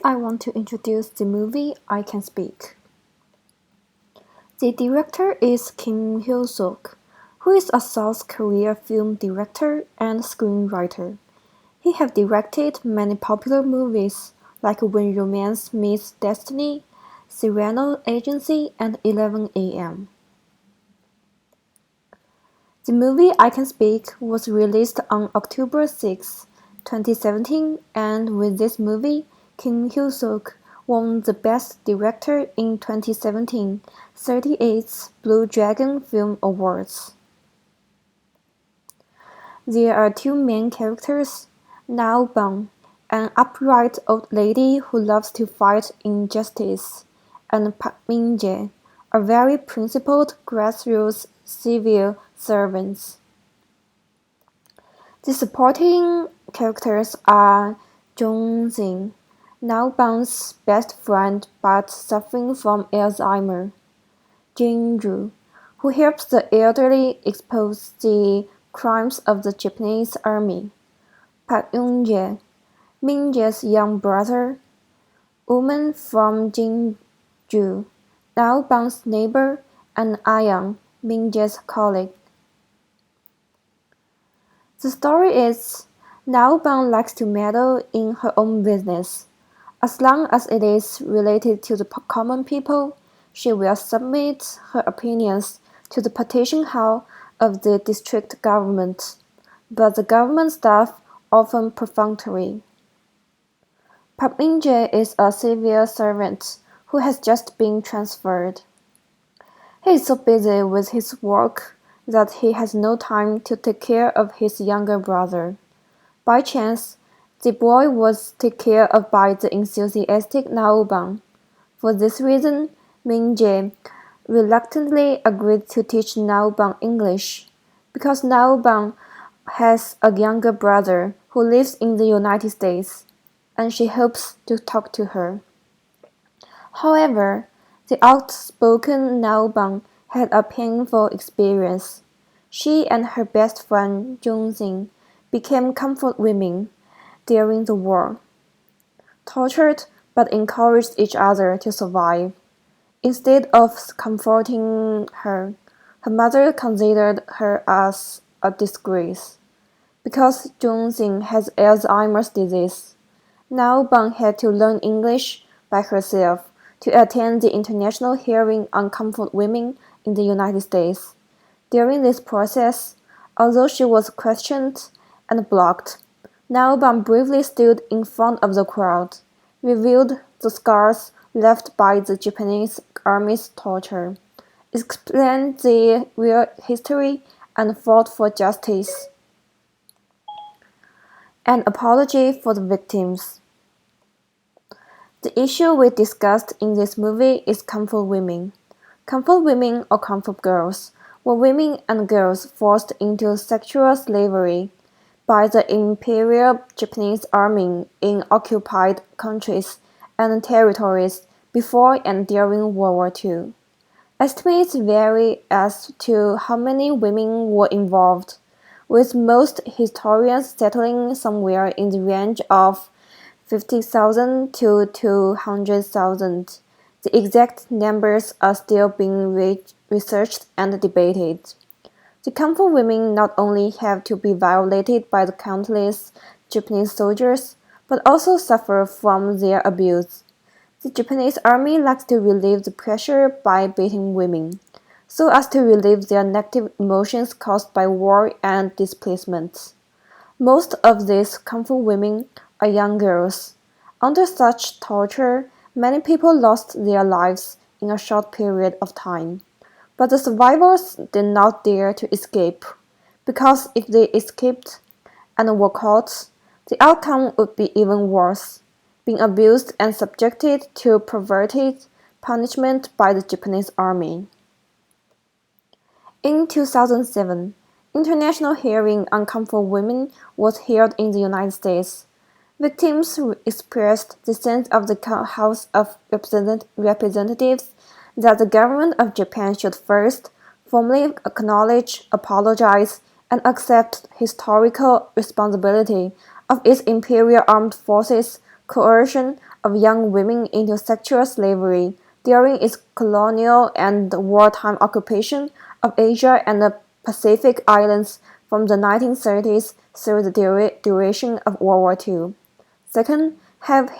I want to introduce the movie I Can Speak. The director is Kim Hyo-suk, who is a South Korean film director and screenwriter. He has directed many popular movies like When Romance Meets Destiny, Cyrano Agency, and 11 a.m. The movie I Can Speak was released on October 6, 2017, and with this movie, Kim Hyo-suk won the Best Director in 2017 38th Blue Dragon Film Awards. There are two main characters, Nao Bang, an upright old lady who loves to fight injustice, and Park Min-jae, a very principled grassroots civil servant. The supporting characters are Jong-sing, Nao Bang's best friend but suffering from Alzheimer, Jin-Roo, who helps the elderly expose the crimes of the Japanese army, Park Eun-jae, Min-jae's young brother, woman from Jin-Roo, Nao Bang's neighbor, and Ah-young, Min-jae's colleague. The story is, Nao Bang likes to meddle in her own business. As long as it is related to the common people, she will submit her opinions to the petition hall of the district government, but the government staff often perfunctory. Park Min-jae is a civil servant who has just been transferred. He is so busy with his work that he has no time to take care of his younger brother. By chance, the boy was taken care of by the enthusiastic Nao Bang. For this reason, Min-jae reluctantly agreed to teach Nao Bang English, because Nao Bang has a younger brother who lives in the United States, and she hopes to talk to her. However, the outspoken Nao Bang had a painful experience. She and her best friend Jong-sing became comfort women during the war, tortured but encouraged each other to survive. Instead of comforting her, her mother considered her as a disgrace. Because Jong-sing has Alzheimer's disease, Nao Bang had to learn English by herself to attend the international hearing on comfort women in the United States. During this process, although she was questioned and blocked, Nao Bang bravely stood in front of the crowd, revealed the scars left by the Japanese army's torture, explained the real history, and fought for justice and apology for the victims. The issue we discussed in this movie is comfort women. Comfort women or comfort girls were women and girls forced into sexual slavery by the Imperial Japanese Army in occupied countries and territories before and during World War II. Estimates vary as to how many women were involved, with most historians settling somewhere in the range of 50,000 to 200,000. The exact numbers are still being researched and debated. The comfort women not only have to be violated by the countless Japanese soldiers, but also suffer from their abuse. The Japanese army likes to relieve the pressure by beating women, so as to relieve their negative emotions caused by war and displacement. Most of these comfort women are young girls. Under such torture, many people lost their lives in a short period of time. But the survivors did not dare to escape, because if they escaped and were caught, the outcome would be even worse, being abused and subjected to perverted punishment by the Japanese army. In 2007, international hearing on comfort women was held in the United States. Victims expressed the sense of the House of Representatives that the government of Japan should first formally acknowledge, apologize, and accept historical responsibility of its imperial armed forces' coercion of young women into sexual slavery during its colonial and wartime occupation of Asia and the Pacific Islands from the 1930s through the duration of World War II. Second, have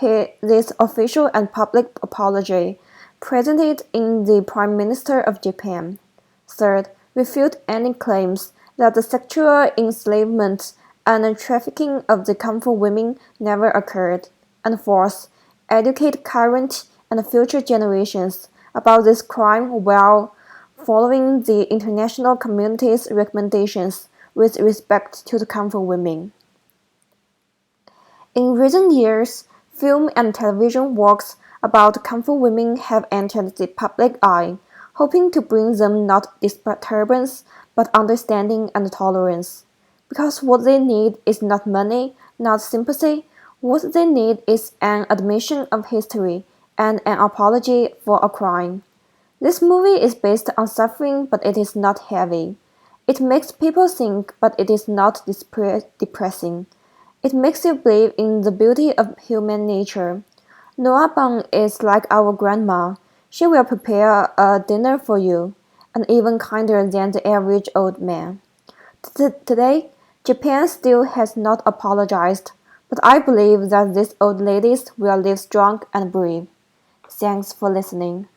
this official and public apology presented in the Prime Minister of Japan. Third, refute any claims that the sexual enslavement and trafficking of the Kung women never occurred. And fourth, educate current and future generations about this crime while following the international community's recommendations with respect to the Kung women. In recent years, film and television works about Kung women have entered the public eye, hoping to bring them not disturbance but understanding and tolerance. Because what they need is not money, not sympathy, what they need is an admission of history and an apology for a crime. This movie is based on suffering, but it is not heavy. It makes people think, but it is not depressing. It makes you believe in the beauty of human nature. Noah Bang is like our grandma. She will prepare a dinner for you, and even kinder than the average old man. Today, Japan still has not apologized, but I believe that these old ladies will live strong and brave. Thanks for listening.